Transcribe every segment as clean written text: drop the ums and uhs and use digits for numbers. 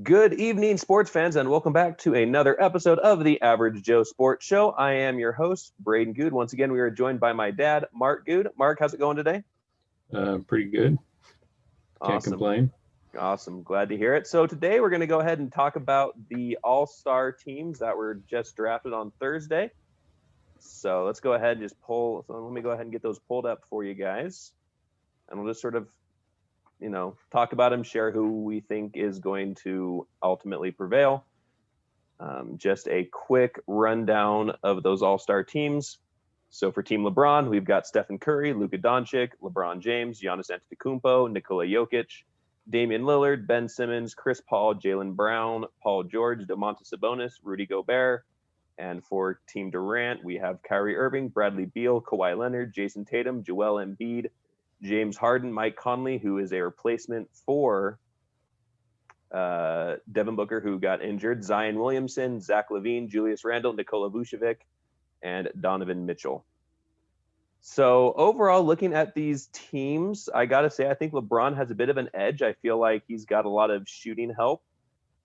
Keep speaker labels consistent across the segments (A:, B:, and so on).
A: Good evening, sports fans, and welcome back to another episode of the Average Joe Sports Show. I am your host, Braden Good. Once again, we are joined by my dad, Mark Good. Mark, how's it going today?
B: Pretty good. Can't
A: Awesome.
B: complain.
A: Awesome. Glad to hear it. So, today we're going to go ahead and talk about the All Star teams that were just drafted on Thursday. So, let's go ahead and just pull. So, let me go ahead and get those pulled up for you guys. And we'll just sort of, talk about them, share who we think is going to ultimately prevail. Just a quick rundown of those all-star teams. So for Team LeBron, we've got Stephen Curry, Luka Doncic, LeBron James, Giannis Antetokounmpo, Nikola Jokic, Damian Lillard, Ben Simmons, Chris Paul, Jaylen Brown, Paul George, Domantas Sabonis, Rudy Gobert. And for Team Durant, we have Kyrie Irving, Bradley Beal, Kawhi Leonard, Jason Tatum, Joel Embiid, James Harden, Mike Conley, who is a replacement for Devin Booker, who got injured, Zion Williamson, Zach LaVine, Julius Randle, Nikola Vucevic, and Donovan Mitchell. So overall, looking at these teams, I got to say, I think LeBron has a bit of an edge. I feel like he's got a lot of shooting help.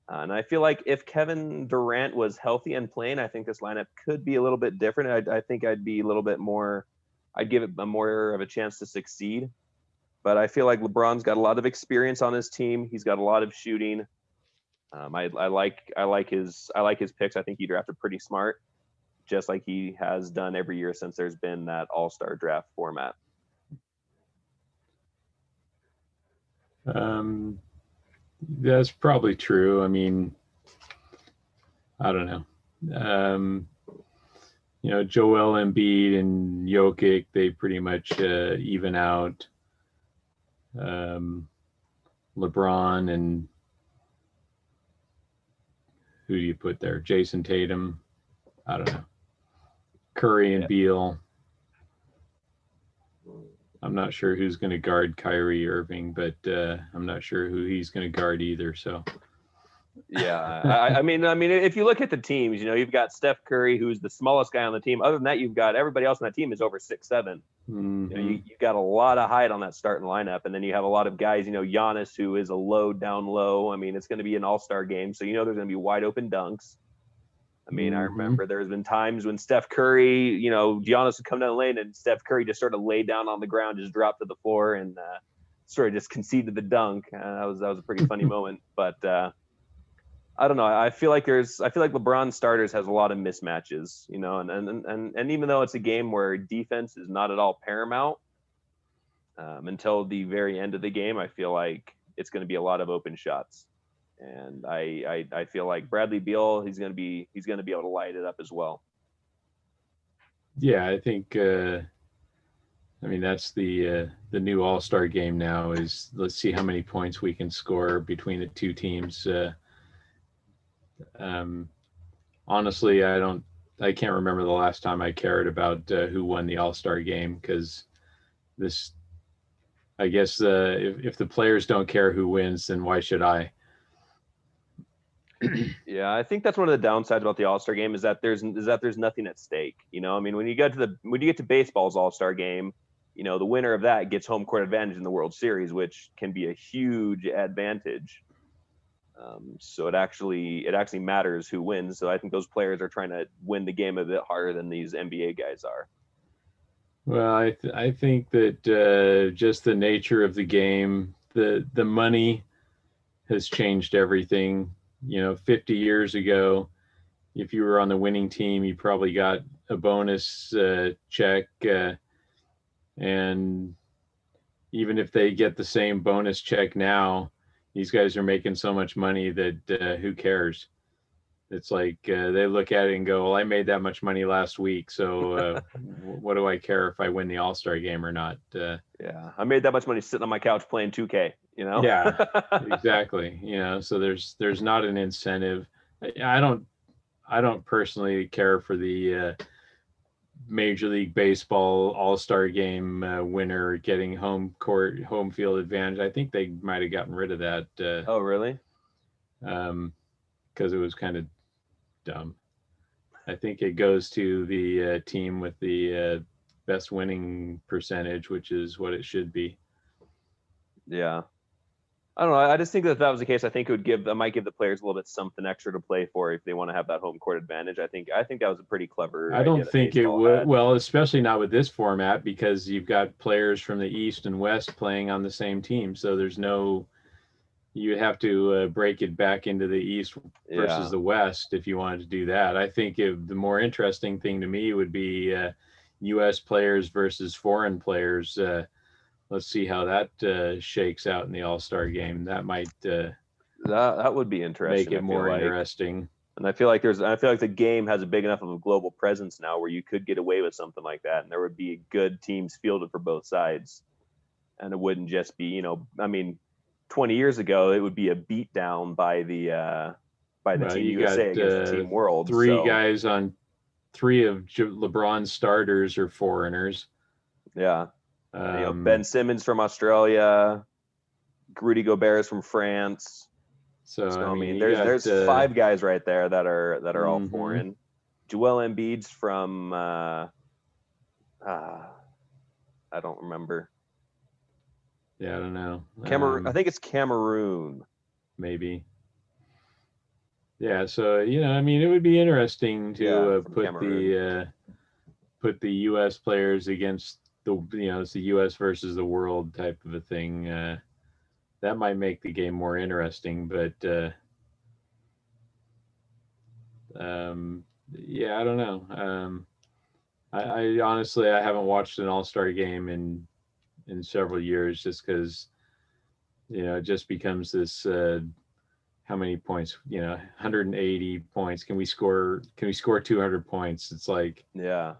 A: And I feel like if Kevin Durant was healthy and playing, I think this lineup could be a little bit different. I think I'd be a little bit more, I'd give it more of a chance to succeed. But I feel like LeBron's got a lot of experience on his team. He's got a lot of shooting. I like his picks. I think he drafted pretty smart, just like he has done every year since there's been that All-Star draft format.
B: That's probably true. I mean, I don't know. Joel Embiid and Jokic, they pretty much even out. LeBron and who do you put there? Jason Tatum. I don't know. Curry and Beal. I'm not sure who's going to guard Kyrie Irving, but I'm not sure who he's going to guard either. So,
A: yeah, I mean, if you look at the teams, you've got Steph Curry, who's the smallest guy on the team. Other than that, you've got everybody else on that team is over 6'7".
B: mm-hmm.
A: You've got a lot of height on that starting lineup, and then you have a lot of guys. Giannis, who is a down low. I mean, it's going to be an all-star game, so there's going to be wide open dunks. I mean, I remember there's been times when Steph Curry, Giannis would come down the lane and Steph Curry just sort of lay down on the ground, just dropped to the floor and sort of just conceded the dunk. That was a pretty funny moment. But I don't know. I feel like LeBron starters has a lot of mismatches, and even though it's a game where defense is not at all paramount until the very end of the game, I feel like it's going to be a lot of open shots. And I feel like Bradley Beal, he's going to be able to light it up as well.
B: Yeah, I think. I mean, that's the new All-Star game now. Is let's see how many points we can score between the two teams. Honestly, I can't remember the last time I cared about who won the All-Star game because this. I guess if the players don't care who wins, then why should I?
A: Yeah, I think that's one of the downsides about the All-Star game is that there's nothing at stake. I mean, when you get to baseball's All-Star game, the winner of that gets home court advantage in the World Series, which can be a huge advantage. So it actually matters who wins. So I think those players are trying to win the game a bit harder than these NBA guys are.
B: Well, I think that just the nature of the game, the money has changed everything. 50 years ago, if you were on the winning team, you probably got a bonus check. And even if they get the same bonus check now, these guys are making so much money that who cares? It's like they look at it and go, well, I made that much money last week. So what do I care if I win the All-Star game or not?
A: Yeah, I made that much money sitting on my couch playing 2K.
B: Yeah, exactly. So there's not an incentive. I don't personally care for the Major League Baseball All-Star Game winner getting home field advantage. I think they might have gotten rid of that.
A: Oh, really?
B: Because it was kind of dumb. I think it goes to the team with the best winning percentage, which is what it should be.
A: Yeah. I don't know. I just think that if that was the case, I think it might give the players a little bit something extra to play for if they want to have that home court advantage. I think that was a pretty clever
B: I
A: idea
B: don't
A: that
B: think it
A: baseball
B: would.
A: had.
B: Well, especially not with this format because you've got players from the East and West playing on the same team. So there's no, you have to break it back into the East versus
A: Yeah.
B: the West if you wanted to do that. I think the more interesting thing to me would be U.S. players versus foreign players. Let's see how that shakes out in the All-Star game. That might
A: That would be
B: make
A: interesting,
B: it
A: I feel
B: more
A: like.
B: interesting.
A: And I feel like the game has a big enough of a global presence now where you could get away with something like that, and there would be good teams fielded for both sides, and it wouldn't just be, 20 years ago it would be a beat down by the
B: Well,
A: Team
B: you got
A: USA against the Team World.
B: three
A: So
B: guys on three of LeBron's starters are foreigners.
A: yeah, Ben Simmons from Australia, Rudy Gobert is from France.
B: So
A: So
B: I mean,
A: there's 5 guys right there that are all
B: Mhm.
A: foreign. Joel Embiid's from I don't remember.
B: Yeah, I don't know.
A: Cameroon. I think it's Cameroon.
B: Maybe. Yeah, so I mean, it would be interesting to
A: from
B: put
A: Cameroon.
B: put the U.S. players against it's the U.S. versus the world type of a thing. That might make the game more interesting, but yeah, I don't know. I honestly I haven't watched an All-Star game in several years just because it just becomes this how many points 180 points, can we score 200 points? It's like,
A: Yeah.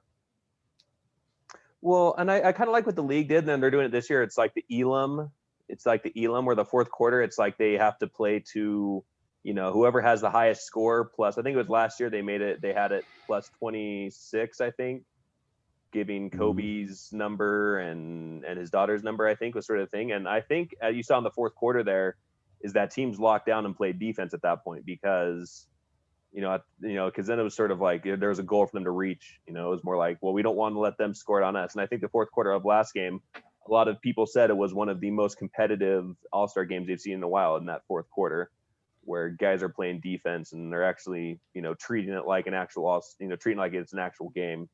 A: Well, and I kind of like what the league did, and then they're doing it this year. It's like the Elam. It's like the Elam where the fourth quarter, it's like they have to play to, whoever has the highest score plus. I think it was last year they had it plus 26, I think, giving Kobe's number and his daughter's number, I think, was sort of thing. And I think you saw in the fourth quarter there is that teams locked down and played defense at that point because because then it was sort of like there was a goal for them to reach. It was more like, well, we don't want to let them score it on us. And I think the fourth quarter of last game, a lot of people said it was one of the most competitive All-Star games they've seen in a while in that fourth quarter, where guys are playing defense and they're actually, treating it like an actual, treating like it's an actual game.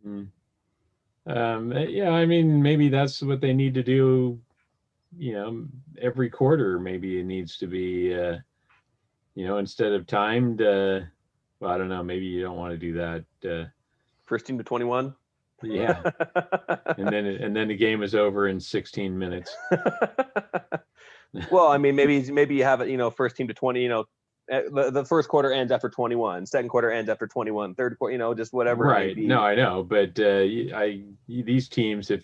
B: Mm-hmm. Yeah, I mean, maybe that's what they need to do. Every quarter, maybe it needs to be, instead of timed. Well, I don't know. Maybe you don't want to do that.
A: First team to 21.
B: Yeah, and then the game is over in 16 minutes.
A: Well, I mean, maybe you have it. First team to 20. The first quarter ends after 21. Second quarter ends after 21. Third quarter, just whatever.
B: Right. No, I know, but these teams, if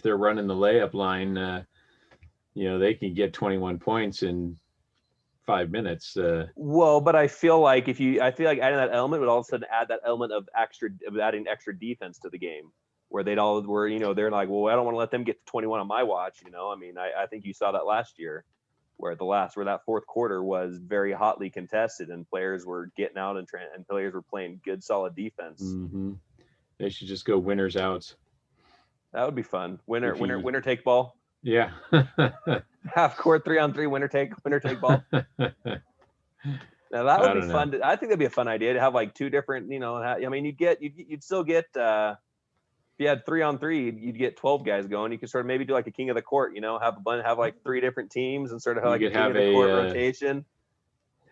B: they're running the layup line, they can get 21 points in 5 minutes.
A: Well, but I feel like adding that element would all of a sudden add that element of adding extra defense to the game, where they're like, well, I don't want to let them get to 21 on my watch. I mean, I think you saw that last year, where that fourth quarter was very hotly contested and players were getting out and players were playing good, solid defense.
B: Mm-hmm. They should just go winners outs.
A: That would be fun. Winner take ball.
B: Yeah.
A: Half court 3-on-3 winner take ball. Now that would be fun. I think that'd be a fun idea to have like two different. I mean, you'd still get. If you had 3-on-3, you'd get 12 guys going. You could sort of maybe do like a king of the court. Have like 3 different teams and sort of have like a king of the court rotation.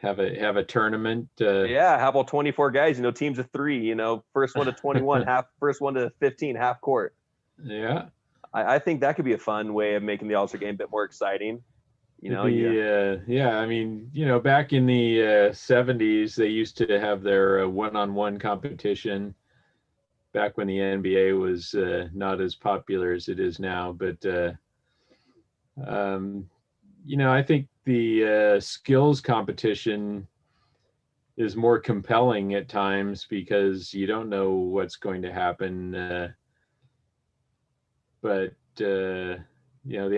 B: Have a tournament.
A: Yeah, have all 24 guys. Teams of 3. First one to 21, first one to 15, half court.
B: Yeah.
A: I think that could be a fun way of making the All-Star game a bit more exciting.
B: Yeah. I mean, back in the 70s, they used to have their one-on-one competition. Back when the NBA was not as popular as it is now, but I think the skills competition is more compelling at times because you don't know what's going to happen. But the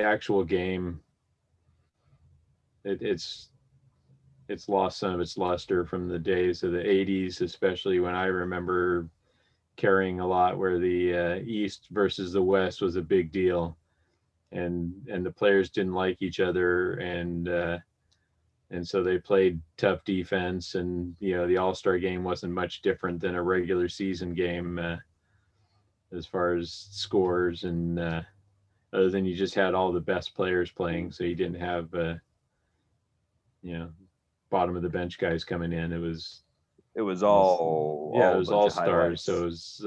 B: actual game, it's lost some of its luster from the days of the 80s, especially when I remember carrying a lot where the East versus the West was a big deal. and the players didn't like each other, and so they played tough defense, and the All-Star game wasn't much different than a regular season game as far as scores, and other than you just had all the best players playing, so you didn't have you know bottom of the bench guys coming in. It was
A: all
B: yeah, it
A: a
B: was
A: bunch
B: all
A: of
B: stars,
A: highlights.
B: so it was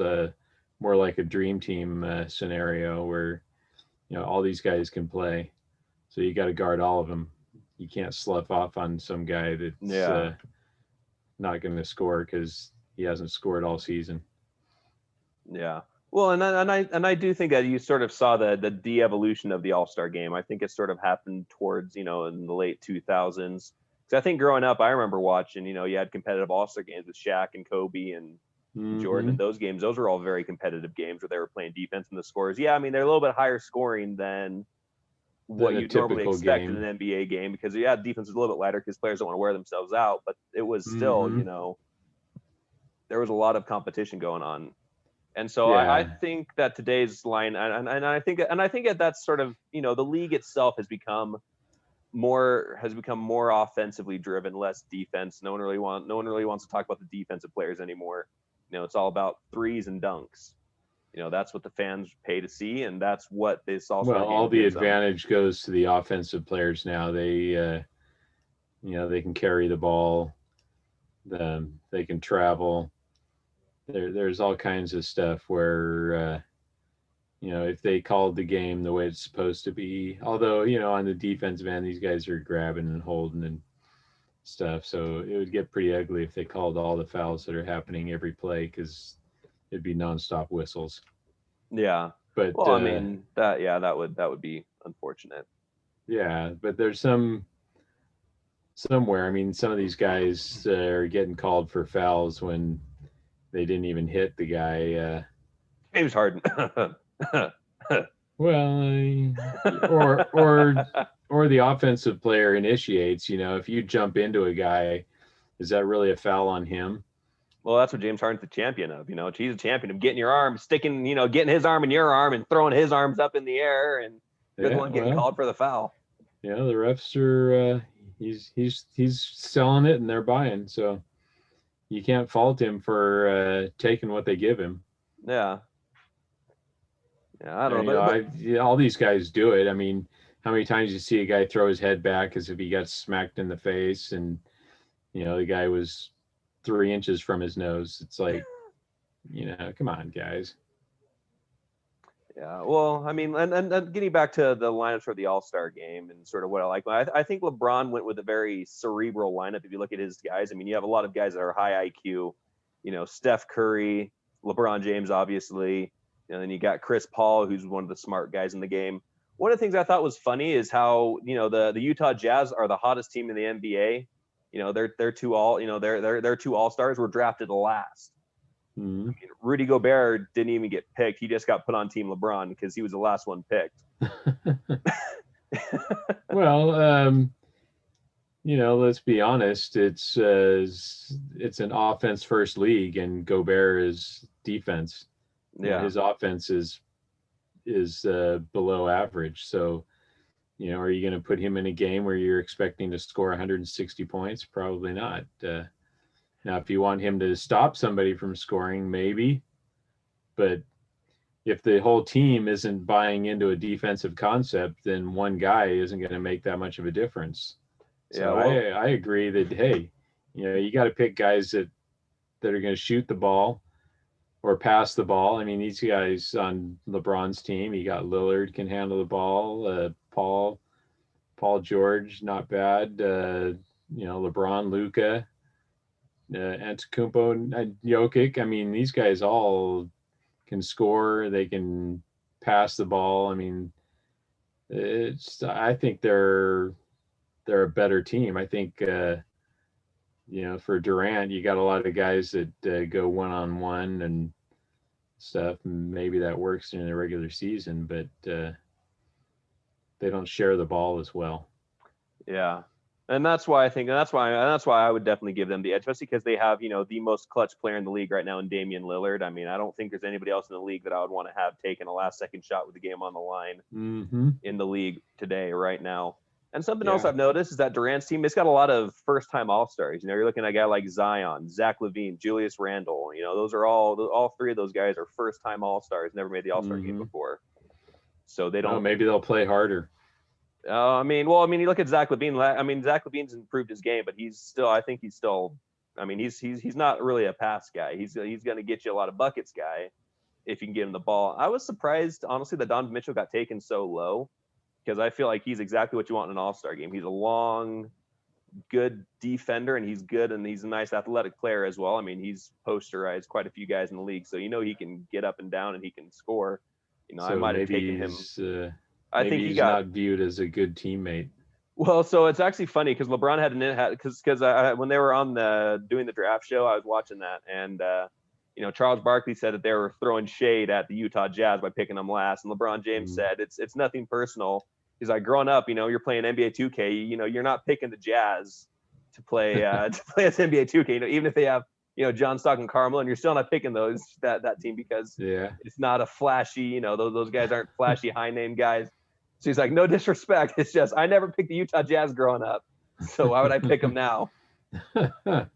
B: more like a dream team scenario where all these guys can play, so you got to guard all of them. You can't slough off on some guy that's
A: Yeah.
B: not going to score because he hasn't scored all season.
A: Yeah. Well, and I do think that you sort of saw the de-evolution of the All-Star game. I think it sort of happened towards, in the late 2000s. Because I think growing up, I remember watching, you had competitive All-Star games with Shaq and Kobe and Jordan, and those games, those were all very competitive games where they were playing defense and the scores. Yeah, I mean, they're a little bit higher scoring than what you'd normally expect in an NBA game because, yeah, defense is a little bit lighter because players don't want to wear themselves out, but it was still, there was a lot of competition going on. And so I think that today's line, and I think that that's sort of, the league itself has become more offensively driven, less defense. No one really wants to talk about the defensive players anymore. It's all about threes and dunks. That's what the fans pay to see, and that's what this All-Star game
B: all the
A: gives them.
B: advantage goes to the offensive players now. They they can carry the ball, they can travel. There's all kinds of stuff where if they called the game the way it's supposed to be, although on the defensive end these guys are grabbing and holding and stuff, so it would get pretty ugly if they called all the fouls that are happening every play because it'd be nonstop whistles.
A: Yeah.
B: But
A: well, I mean that would be unfortunate.
B: Yeah, but there's somewhere. I mean, some of these guys are getting called for fouls when they didn't even hit the guy.
A: James Harden.
B: Well, or the offensive player initiates. If you jump into a guy, is that really a foul on him?
A: Well, that's what James Harden's the champion of. He's a champion of getting your arm, sticking, getting his arm in your arm and throwing his arms up in the air, and you're the one getting called for the foul.
B: Yeah, the refs are. He's selling it and they're buying, so you can't fault him for taking what they give him.
A: Yeah. Yeah, I don't know.
B: All these guys do it. I mean, how many times you see a guy throw his head back as if he got smacked in the face, and the guy was 3 inches from his nose? It's like, come on, guys.
A: Yeah, well, I mean, and getting back to the lineups for the All-Star game and sort of what I like, I think LeBron went with a very cerebral lineup. If you look at his guys, I mean, you have a lot of guys that are high IQ, Steph Curry, LeBron James, obviously, and then you got Chris Paul, who's one of the smart guys in the game. One of the things I thought was funny is how, the Utah Jazz are the hottest team in the NBA. Their two All-Stars were drafted last.
B: Mm-hmm.
A: I mean, Rudy Gobert didn't even get picked. He just got put on Team LeBron because he was the last one picked.
B: Well, let's be honest. It's an offense first league, and Gobert is defense.
A: Yeah,
B: his offense is below average. So, are you going to put him in a game where you're expecting to score 160 points? Probably not. Now, if you want him to stop somebody from scoring, maybe. But if the whole team isn't buying into a defensive concept, then one guy isn't going to make that much of a difference. So I agree that, hey, you got to pick guys that are going to shoot the ball or pass the ball. I mean, these guys on LeBron's team, you got Lillard can handle the ball, Paul George, not bad. LeBron, Luka, Antetokounmpo, and Jokic. I mean, these guys all can score. They can pass the ball. I mean, I think they're a better team. I think for Durant, you got a lot of guys that go one-on-one and stuff. Maybe that works in the regular season, but they don't share the ball as well.
A: Yeah. And that's why I would definitely give them the edge, especially because they have, the most clutch player in the league right now in Damian Lillard. I mean, I don't think there's anybody else in the league that I would want to have taken a last second shot with the game on the line in the league today, right now. And something else I've noticed is that Durant's team, it's got a lot of first-time All-Stars. You're looking at a guy like Zion, Zach LaVine, Julius Randle. Those are all three of those guys are first-time All-Stars, never made the All-Star game before. So they don't.
B: Maybe they'll play harder.
A: You look at Zach LaVine. I mean, Zach LaVine's improved his game, but he's not really a pass guy. He's going to get you a lot of buckets guy if you can get him the ball. I was surprised, honestly, that Donovan Mitchell got taken so low, because I feel like he's exactly what you want in an All-Star game. He's a long, good defender, and he's good, and he's a nice athletic player as well. I mean, he's posterized quite a few guys in the league, so he can get up and down and he can score.
B: So
A: I might have taken him.
B: I think he's not viewed as a good teammate.
A: Well, so it's actually funny because LeBron because when they were on doing the draft show, I was watching that, and Charles Barkley said that they were throwing shade at the Utah Jazz by picking them last, and LeBron James said it's nothing personal. He's like, growing up, you're playing NBA 2K, you're not picking the Jazz to play as NBA 2K, even if they have John Stockton, Carmelo, and you're still not picking that team because it's not a flashy, those guys aren't flashy high name guys. So he's like, no disrespect. It's just, I never picked the Utah Jazz growing up. So why would I pick them now?
B: Well,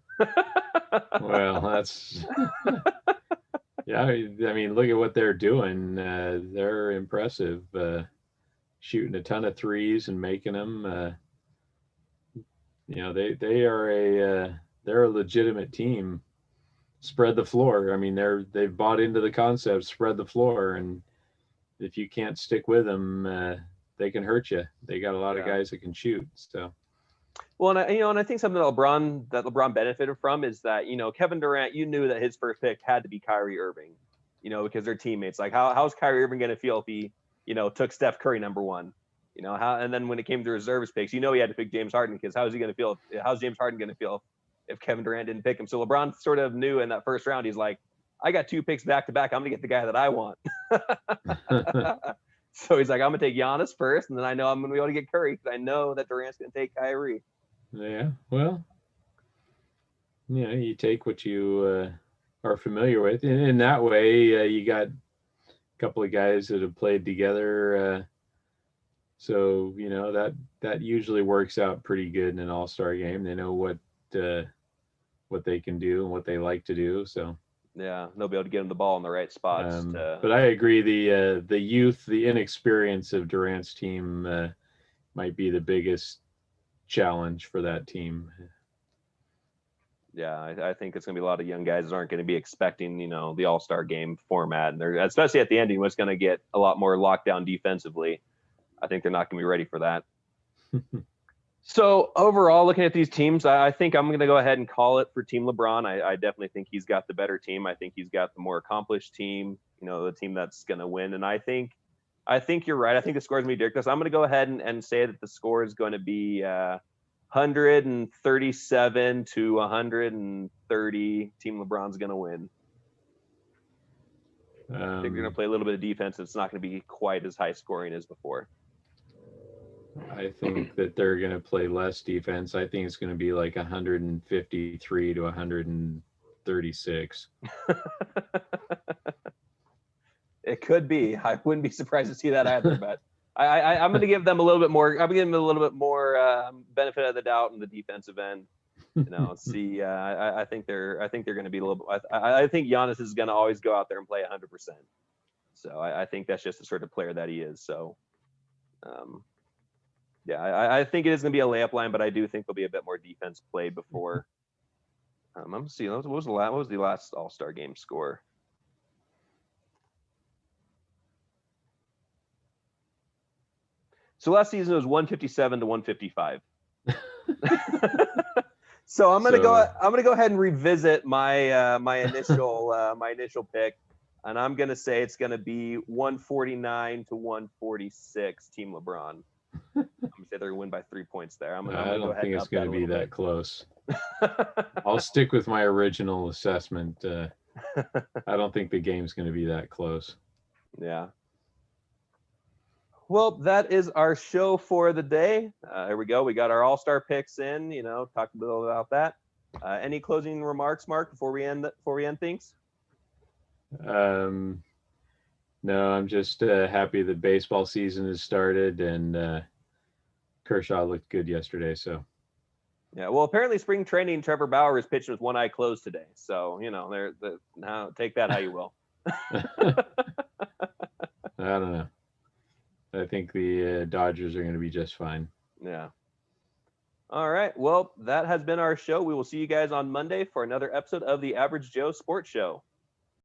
B: that's, I mean, look at what they're doing. They're impressive. Shooting a ton of threes and making them, they're a legitimate team. Spread the floor. I mean, they've bought into the concept, spread the floor. And if you can't stick with them, they can hurt you. They got a lot of guys that can shoot. So,
A: well, and I think something that LeBron benefited from is that Kevin Durant, knew that his first pick had to be Kyrie Irving, because they're teammates. Like how's Kyrie Irving going to feel if he took Steph Curry number one? And then when it came to reserves picks, he had to pick James Harden, because how's James Harden going to feel if Kevin Durant didn't pick him? So LeBron sort of knew in that first round, he's like, I got 2 picks back to back. I'm going to get the guy that I want. So he's like, I'm going to take Giannis first, and then I know I'm going to be able to get Curry because I know that Durant's going to take Kyrie.
B: Yeah, well, you take what you are familiar with. In that way, you got a couple of guys that have played together. So, that usually works out pretty good in an all-star game. They know what they can do and what they like to do. So.
A: Yeah, they'll be able to get him the ball in the right spots.
B: But I agree, the youth, the inexperience of Durant's team might be the biggest challenge for that team.
A: Yeah, I think it's going to be a lot of young guys that aren't going to be expecting, the All-Star game format. And they're, especially at the ending, what's going to get a lot more lockdown defensively. I think they're not going to be ready for that. So overall, looking at these teams, I think I'm going to go ahead and call it for Team LeBron. I definitely think he's got the better team. I think he's got the more accomplished team, the team that's going to win. And I think you're right. I think the score is going to be ridiculous. I'm going to go ahead and say that the score is going to be 137 to 130. Team LeBron's going to win. I think they're going to play a little bit of defense. It's not going to be quite as high scoring as before.
B: I think that they're going to play less defense. I think it's going to be like 153 to 136.
A: It could be. I wouldn't be surprised to see that either. But I'm going to give them a little bit more. I'm going to give them a little bit more benefit of the doubt in the defensive end. See. I think they're going to be a little. I think Giannis is going to always go out there and play 100%. So I think that's just the sort of player that he is. So. Yeah, I think it is going to be a layup line, but I do think there'll be a bit more defense played before. I'm seeing what was the last All-Star game score? So last season it was 157 to 155. So I'm gonna go ahead and revisit my my initial pick, and I'm gonna say it's gonna be 149 to 146. Team LeBron. I'm gonna say they're gonna win by 3 points there. I
B: don't think it's gonna be that close. I'll stick with my original assessment. I don't think the game's gonna be that close.
A: Yeah. Well, that is our show for the day. Here we go. We got our all-star picks in. Talked a little about that. Any closing remarks, Mark, before we end things?
B: No, I'm just happy the baseball season has started, and Kershaw looked good yesterday. So
A: Yeah. Well, apparently spring training, Trevor Bauer is pitching with one eye closed today. So now take that how you will.
B: I don't know. I think the Dodgers are going to be just fine.
A: Yeah. All right. Well, that has been our show. We will see you guys on Monday for another episode of the Average Joe Sports Show.